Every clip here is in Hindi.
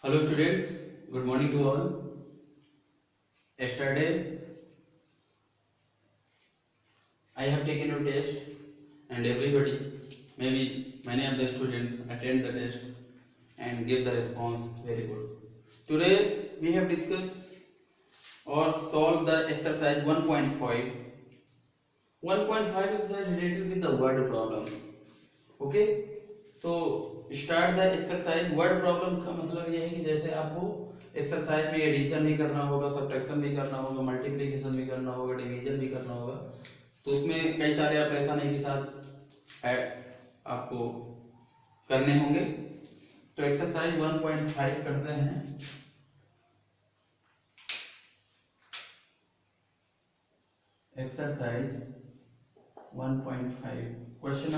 Hello students, good morning to all. Yesterday I have taken a test and everybody, maybe many of the students attend the test and give the response very good. Today we have discussed or solved the exercise 1.5. 1.5 exercise related with the word problem. Okay? तो start the exercise. Word problems का मतलब ये है कि जैसे आपको एक्सरसाइज में एडिशन भी करना होगा, सब्ट्रैक्शन भी करना होगा, मल्टीप्लिकेशन भी करना होगा, डिवीजन भी करना होगा, तो उसमें कई सारे ऑपरेशन एक ही साथ आपको करने होंगे। तो एक्सरसाइज 1.5 करते हैं। एक्सरसाइज 1.5 क्वेश्चन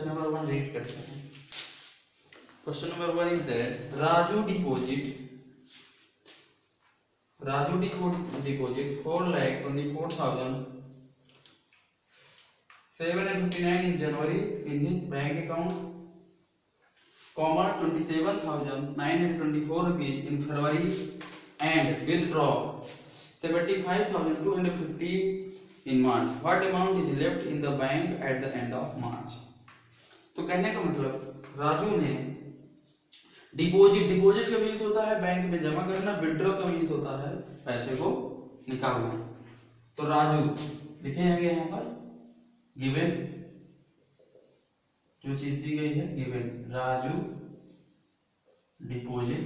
नंबर 1 रीड करते हैं। Question number 1 is that Raju deposit 4,24,759 in January in his bank account, 27,924 rupees in February and withdraw 75,250 in March. What amount is left in the bank at the end of March? तो कहने का मतलब राजू ने डिपॉजिट का मीन्स होता है बैंक में जमा करना, विड्रॉ का मीन्स होता है पैसे को निकालना। तो राजू लिखेंगे यहाँ पर गिवन, जो चीज दी गई है given, Raju deposit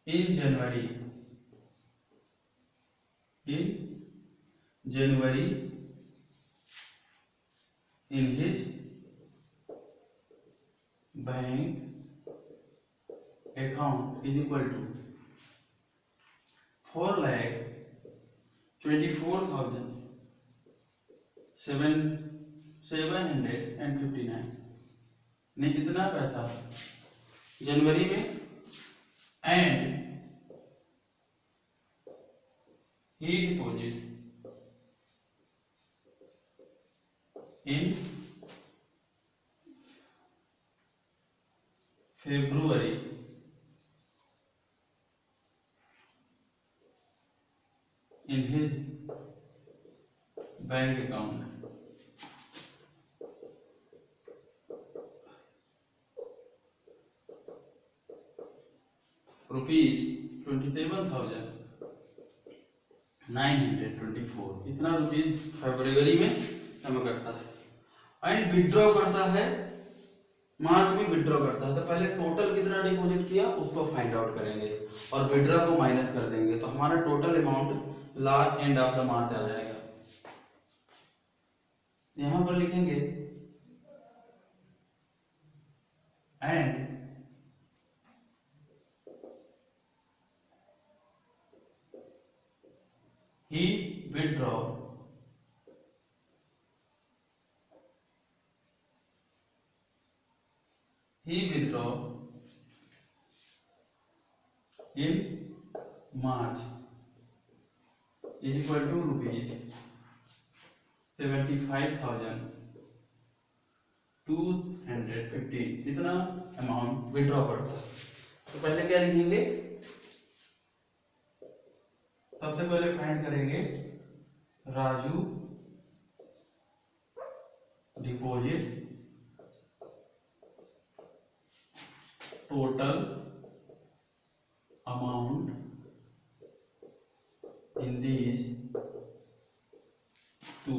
in January in his bank account is equal to 4,24,759 ने कितना पैसा जनवरी में and he deposit in February in his bank account. Rupees 27,924 इतना रुपीज फरवरी में जमा करता है एंड विड्रॉ करता है मार्च में विड्रॉ करता है। तो पहले टोटल कितना डिपॉजिट किया उसको फाइंड आउट करेंगे और विड्रॉ को माइनस कर देंगे, तो हमारा total amount last end of the March आ जाएगा। यहां पर लिखेंगे and he withdraw in March is equal to rupees 75,250 इतना अमाउंट विड्रॉ करता है। तो पहले क्या लिखेंगे, सबसे पहले फाइंड करेंगे Raju deposit total amount in these 2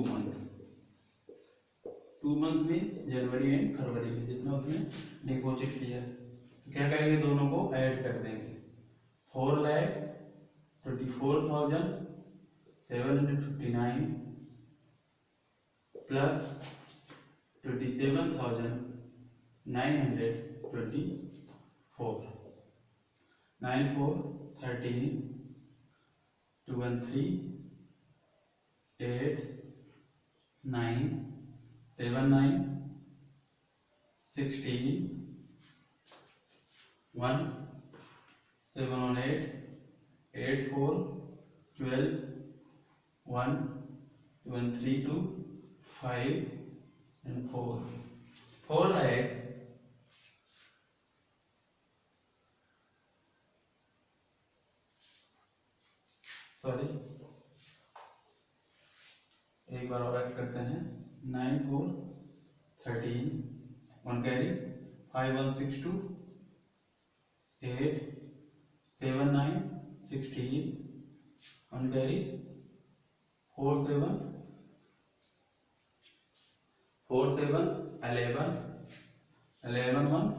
month means जनवरी एंड फरवरी में जितना उसने डिपॉजिट किया। तो क्या करेंगे, दोनों को ऐड कर देंगे। 4,24,759 प्लस 27,924 9 4 13 2 1 3 8 9 7 9 16 1 7 1 8 8 4 12 1 2 1 3 2 5 and 4 4 lakh सॉरी एक बार और ऐड करते हैं 9 4 13 1 कैरी 5 1 6 2 8 7 9 16 1 कैरी 4 7 4 7 11 11 1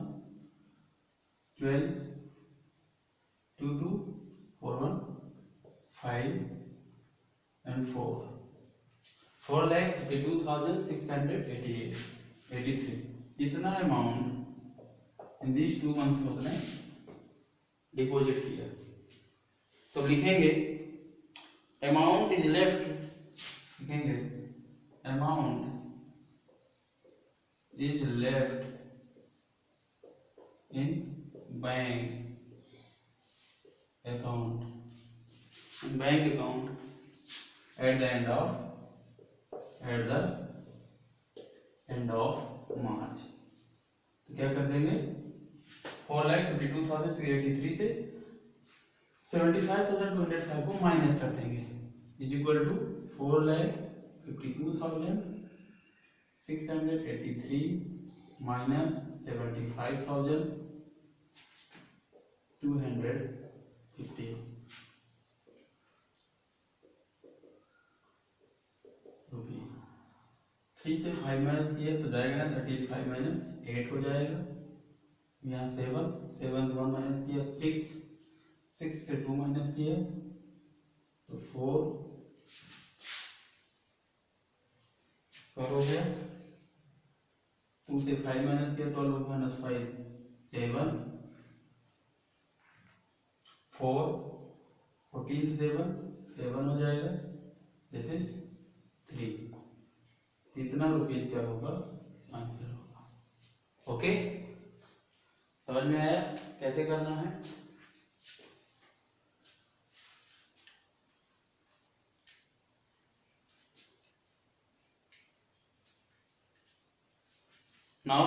12 2 2 4 1 5 and 4 4,52,688 83 इतना अमाउंट इन दिस 2 मंथ में उसने डिपॉजिट किया। तो लिखेंगे अमाउंट इज लेफ्ट, लिखेंगे amount is left in bank account at the end of March। तो क्या कर देंगे 4,52,683 से 75,205 को माइनस कर देंगे इज इक्वल टू 4,52,683 माइनस 75,250 रुपये। 3 से 5 माइनस किए तो जाएगा ना 13 5 माइनस 8 हो जाएगा। यहाँ 7 से 1 माइनस किया 6 से 2 माइनस किया तो 4 हो गया। 2 से 5 माइनस किया 12 माइनस 5 7 4 14 से 7 हो जाएगा। This is 3। कितना रुपीज क्या होगा आंसर होगा। ओके समझ में आया कैसे करना है। Now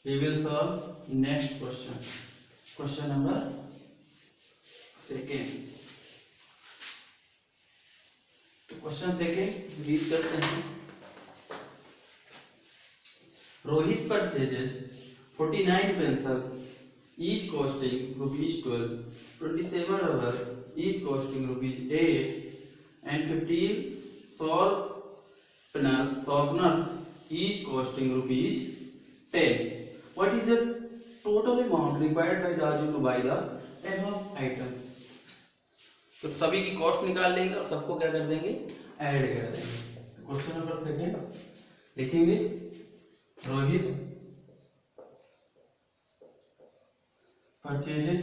we will solve next question number 2। Question second read करते हैं। Rohit purchases 49 pencil each costing ₹12, 27 rubber each costing ₹8 and 15 sharpeners each costing ₹10. What is the total amount required by Raju to buy the above items? तो सभी की कॉस्ट निकाल लेंगे और सबको क्या कर देंगे ऐड कर देंगे। तो क्वेश्चन नंबर 2 लिखेंगे Rohit purchases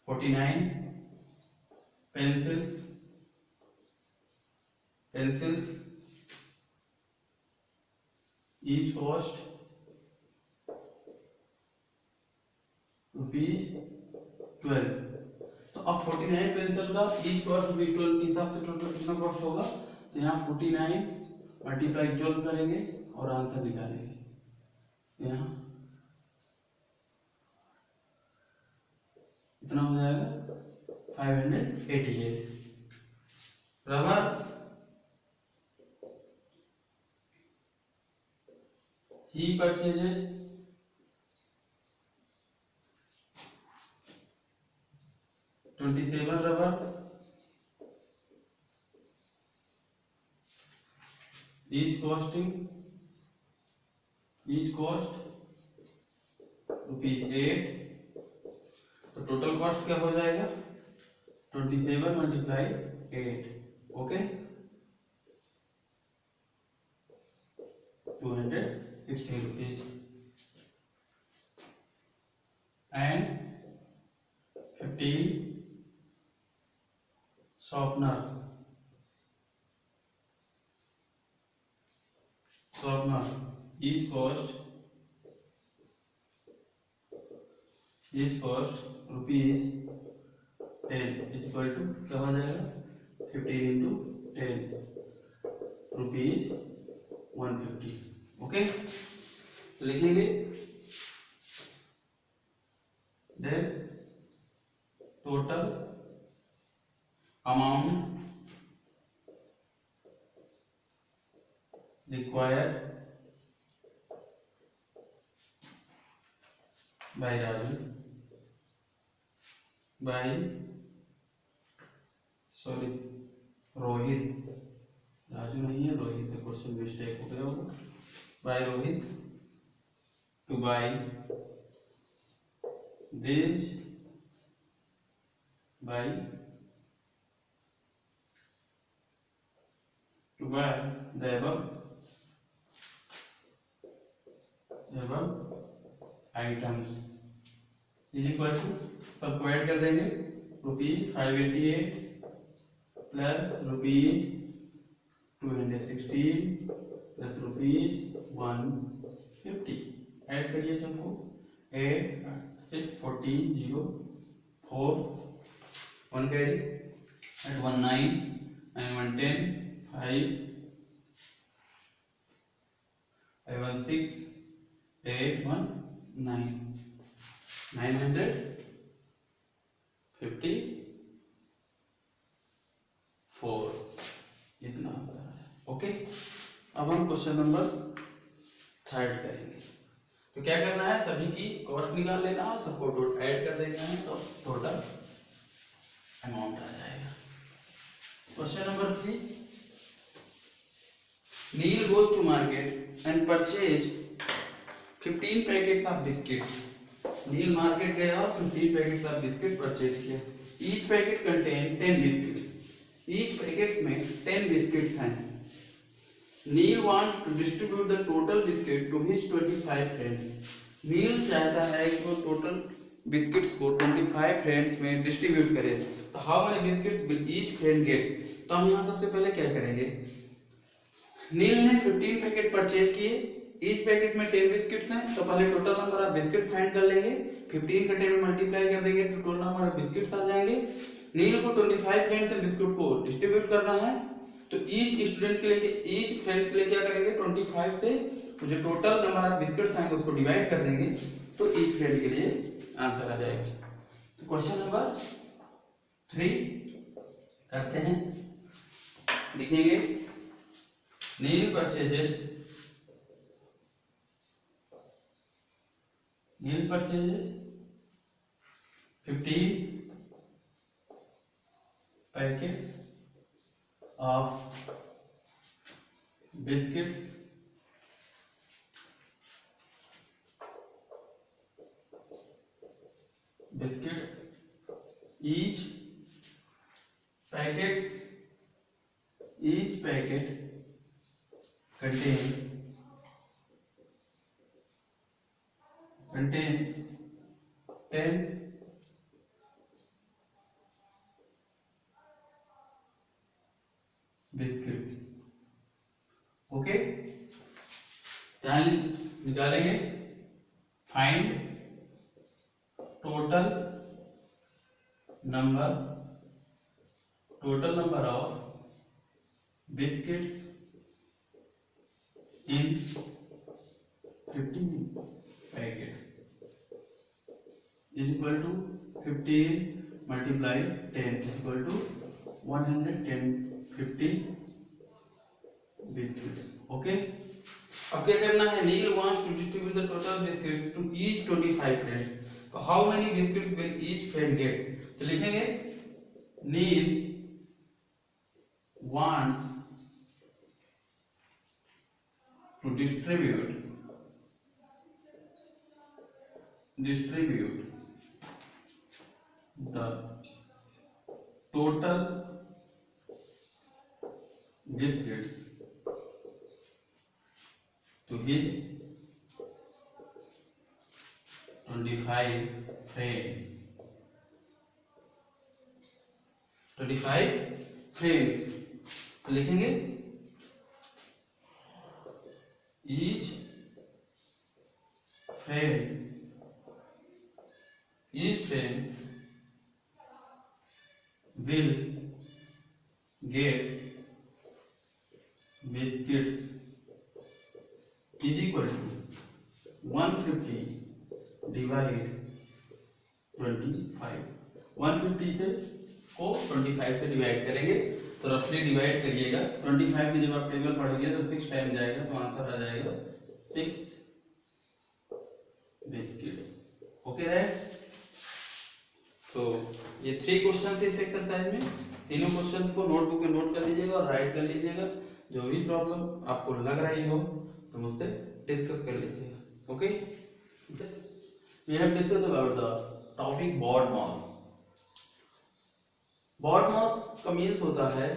49 pencils each cost ₹12। तो अब 49 पेंसिल का ईच कॉस्ट ₹12 के हिसाब से टोटल कितना कॉस्ट होगा। तो यहाँ 49 मल्टीप्लाई 12 करेंगे और आंसर निकालेंगे। यहाँ इतना हो जाएगा 588। रबर्स ही परचेजेस 27 rubbers each cost ₹8। तो टोटल कॉस्ट क्या हो जाएगा 27 multiply 8 okay 216 rupees and 15 sharpeners each cost ₹10 is equal to क्या हो जाएगा 15 into 10 रुपीज 150। ओके, तो लिखेंगे then total amount required by Raju by sorry Rohit, Raju नहीं है रोहित है, क्वेश्चन मिस्टेक हो गया होगा, by Rohit to buy this buy to buy the above items is equal to, सबको ऐड कर देंगे, ₹588 प्लस ₹216 प्लस ₹150, ऐड करिए सबको, 8 6 14 0 4 1 कैरी एट 1 9 9 1 10 5 5 1 6 8 1 9 954, इतना आंसर है। ओके, अब हम क्वेश्चन नंबर 3 करेंगे। तो क्या करना है, सभी की कॉस्ट निकाल लेना है, सबको ऐड कर देना है, तो टोटल अमाउंट आ जाएगा। Question number 3, Neel goes to market and purchase 15 packets of biscuits. Neel market गया और 15 पैकेट्स ऑफ बिस्किट परचेज किया। Each packet contain 10 biscuits. Each packet में 10 बिस्किट्स हैं। Neel wants to distribute the total biscuit to his 25 friends. Neel चाहता है कि वो टोटल बिस्किट्स को 25 फ्रेंड्स में डिस्ट्रीब्यूट करे। तो how many biscuits will each friend get? तो हम यहाँ सबसे पहले क्या करेंगे, नील ने 15 पैकेट परचेज किए, ईच पैकेट में 10 बिस्किट्स हैं, तो पहले total number of biscuit find कर लेंगे, 15 का 10 में मल्टीप्लाई कर देंगे तो टोटल नंबर ऑफ बिस्किट्स आ जाएंगे। नील को 25 फ्रेंड्स से बिस्कुट को डिस्ट्रीब्यूट करना है, तो ईच स्टूडेंट के लिए, ईच फ्रेंड्स के लिए क्या करेंगे, 25 से तो जो टोटल नंबर ऑफ बिस्किट्स आएंगे उसको डिवाइड कर देंगे, तो ईच फ्रेंड के लिए आंसर आ जाएगा। तो क्वेश्चन नंबर 3 करते हैं, लिखेंगे Neel purchases 15 packets of biscuits each packet contain 10 biscuit. Okay, ध्यान निकालेंगे, find total number of biscuits in 15 packets is equal to 15 multiply 10 is equal to 110 50 biscuits. Okay, अब क्या करना है, Neel wants to distribute the total biscuits to each 25 friends. तो how many biscuits will each friend get? तो लिखेंगे Neel wants to distribute the total biscuits to his 25 friends। तो लिखेंगे each friend will get biscuits is equal to 150 divide 25। 150 से को 25 से डिवाइड करेंगे तो रफली डिवाइड करिएगा। 25 में जब आप टेबल पढ़ोगे तो 6 टाइम जाएगा तो आंसर आ जाएगा 6 बिस्किट्स। Okay that. तो ये 3 क्वेश्चन थे इस एक्सरसाइज में। तीनों क्वेश्चंस को नोटबुक में नोट कर लीजिएगा और राइट कर लीजिएगा। जो भी प्रॉब्लम आपको लग रही हो तो मुझसे डिस्कस कर लीजिएगा। Okay, we have discuss about the topic BODMAS. BODMAS का मीन्स होता है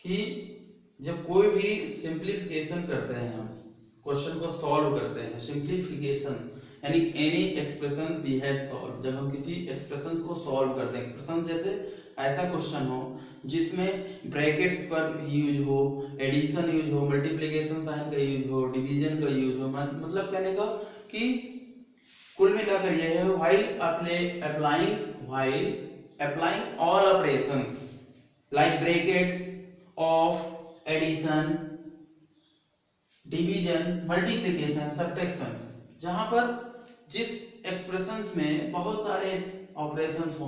कि जब कोई भी सिंप्लीफिकेशन करते हैं, हम क्वेश्चन को सॉल्व करते हैं, सिंप्लीफिकेशन यानी any expression we have solve, जब हम किसी एक्सप्रेशन को सॉल्व करते हैं, एक्सप्रेशन जैसे ऐसा क्वेश्चन हो जिसमें ब्रैकेट्स का यूज हो, एडिशन यूज हो, मल्टीप्लिकेशन साइन का यूज हो, डिवीजन का यूज हो, मतलब कहने का कि कुल मिलाकर यह है while applying all operations like brackets of addition, division, multiplication, subtraction, जहां पर जिस एक्सप्रेशंस में बहुत सारे ऑपरेशंस हो,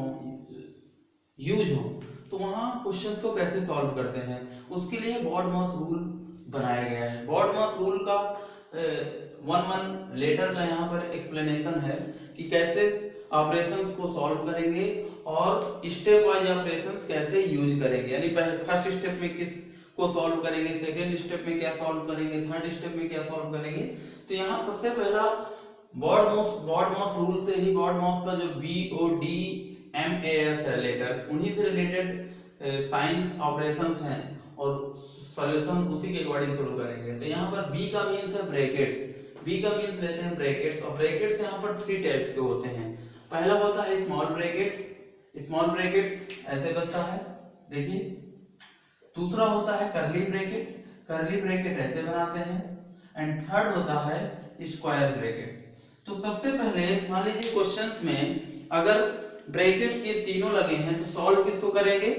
यूज हो, तो वहां क्वेश्चंस को कैसे सॉल्व करते हैं उसके लिए बॉड मॉस रूल बनाया गया है। बॉड मॉस रूल का वन लेटर का यहाँ पर एक्सप्लेनेशन है कि कैसे ऑपरेशंस को सॉल्व करेंगे और स्टेप वाइज ऑपरेशंस कैसे यूज करेंगे, यानी फर्स्ट स्टेप में किस को सॉल्व करेंगे, सेकेंड स्टेप में क्या सॉल्व करेंगे, थर्ड स्टेप में क्या सॉल्व करेंगे। तो यहाँ सबसे पहला बॉड मॉस रूल से ही बॉड मॉस का जो BODMAS है लेटर्स, उन्हीं से रिलेटेड साइंस ऑपरेशंस हैं और सॉल्यूशन उसी के अकॉर्डिंग शुरू करेंगे। तो यहाँ पर B का मीन्स है ब्रैकेट्स, B का मीन्स लेते हैं ब्रैकेट्स, और ब्रैकेट्स यहाँ पर 3 टाइप्स के होते हैं। पहला होता है स्मॉल ब्रैकेट्स, स्मॉल ब्रैकेट्स ऐसे बनता है देखिए। दूसरा होता है कर्ली ब्रैकेट, कर्ली ब्रैकेट ऐसे बनाते हैं। एंड थर्ड होता है स्क्वायर ब्रैकेट। तो सबसे पहले मान लीजिए क्वेश्चंस में अगर ब्रैकेट्स ये तीनों लगे हैं तो सॉल्व किसको करेंगे,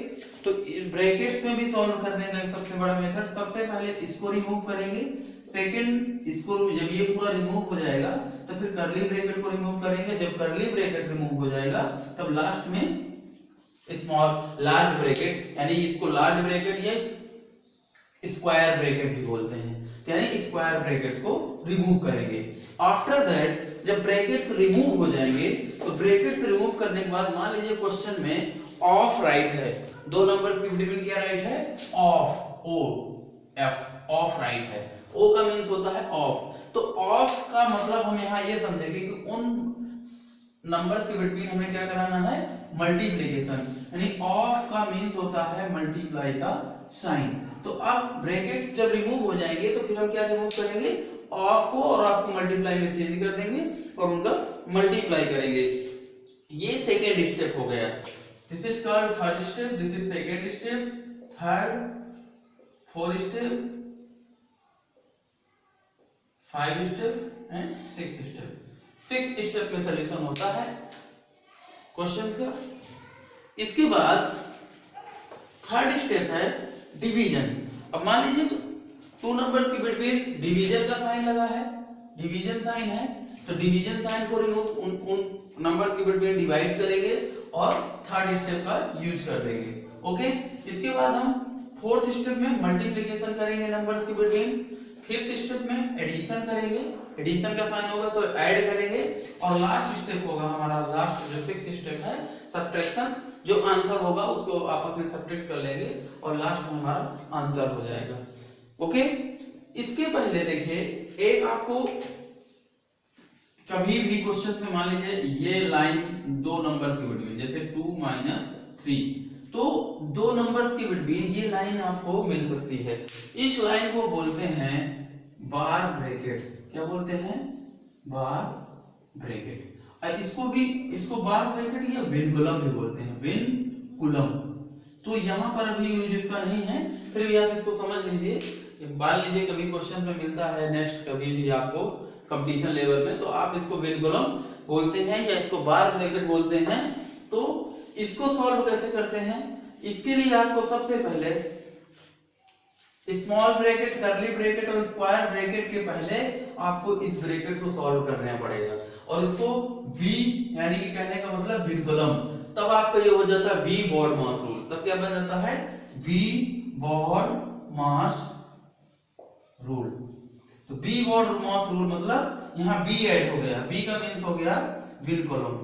तो ब्रैकेट्स में भी सॉल्व करने का सबसे बड़ा मेथड, सबसे पहले इसको रिमूव करेंगे, सेकंड इसको, जब ये पूरा रिमूव हो जाएगा तो फिर कर्ली ब्रैकेट को रिमूव करेंगे, जब कर्ली ब्रैकेट रिमूव हो जाएगा तब लास्ट में स्मॉल लार्ज ब्रैकेट, यानी इसको लार्ज ब्रैकेट या स्क्वायर ब्रैकेट भी बोलते हैं, यानी स्क्वायर ब्रैकेट्स को रिमूव करेंगे। आफ्टर दैट जब ब्रैकेट्स रिमूव हो जाएंगे तो ब्रैकेट्स रिमूव करने के बाद मान लीजिए क्वेश्चन में ऑफ राइट है, 2 नंबर्स के बिटवीन क्या राइट है, of, O F, of right है। O का मीन्स होता है ऑफ। तो ऑफ का मतलब हम यहाँ ये समझेंगे कि उन नंबर्स के बिटवीन हमें क्या कराना है, मल्टीप्लिकेशन, यानी ऑफ का मीन्स होता है मल्टीप्लाई का साइन। तो अब ब्रैकेट्स जब रिमूव हो जाएंगे तो फिर हम क्या रिमूव करेंगे, ऑफ को, और आपको मल्टीप्लाई में चेंज कर देंगे और उनका मल्टीप्लाई करेंगे। ये सेकेंड स्टेप हो गया। This is called first step, this is second step, third, fourth step, 5 step and 6 step. 6 step में सॉल्यूशन होता है क्वेश्चंस का। इसके बाद थर्ड स्टेप है डिवीजन। अब मान लीजिए 2 नंबर्स के बिटवीन डिवीजन का साइन लगा है, डिवीजन साइन है, तो डिवीजन साइन को रिमूव, उन नंबर्स के बिटवीन डिवाइड करेंगे और थर्ड स्टेप का यूज कर देंगे। ओके, इसके बाद हम फोर्थ स्टेप में मल्टीप्लिकेशन करेंगे नंबर्स के बिटवीन, फिफ्थ स्टेप में एडिशन करेंगे, एडिशन का साइन होगा तो ऐड करेंगे, और लास्ट स्टेप होगा हमारा, लास्ट जो 6 स्टेप है सब्ट्रैक्शन, जो आंसर होगा उसको आपस में सब्ट्रैक्ट कर लेंगे और लास्ट में हमारा आंसर हो जाएगा। ओके, इसके पहले देखिए एक आपको कभी भी क्वेश्चन में मान लीजिए ये लाइन 2 नंबर के बिटवीन, जैसे 2 - 3, तो 2 नंबर्स के बिटवीन ये लाइन आपको मिल सकती है। इस लाइन को बोलते हैं बार ब्रैकेट्स। क्या बोलते हैं, बार ब्रैकेट। और इसको बार ब्रैकेट या विनकुलम भी बोलते हैं, विनकुलम। तो यहाँ पर अभी यूज इसका नहीं है, फिर भी आप इसको समझ लीजिए। मान लीजिए कभी क्वेश्चन में मिलता है नेक्स्ट कभी भी आपको कंपटीशन लेवल में, तो आप इसको विनकुलम बोलते हैं या इसको बार ब्रैकेट बोलते हैं। तो इसको सॉल्व कैसे करते हैं, इसके लिए आपको सबसे पहले स्मॉल ब्रैकेट, कर्ली ब्रैकेट और स्क्वायर ब्रैकेट के पहले आपको इस ब्रैकेट को सॉल्व करना पड़ेगा और इसको v यानी कि कहने का मतलब विनकुलम, तब आपका ये हो जाता है v बॉड मास रूल। तब क्या बन जाता है v बॉड मास रूल। तो b बॉड मास रूल मतलब यहाँ b ऐड हो गया, b का मीन्स हो गया विनकुलम।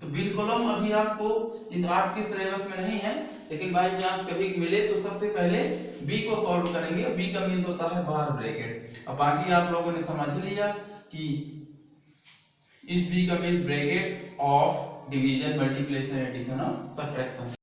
तो विनकुलम अभी आपको इस आपके सिलेबस में नहीं है, लेकिन बाई चांस कभी मिले तो सबसे पहले b को सॉल्व करेंगे। b का मीन्स होता है बार ब्रैकेट। अब बाकी आप लोगों ने समझ लिया कि इस b का means brackets of division, multiplication, addition और सब्ट्रैक्शन।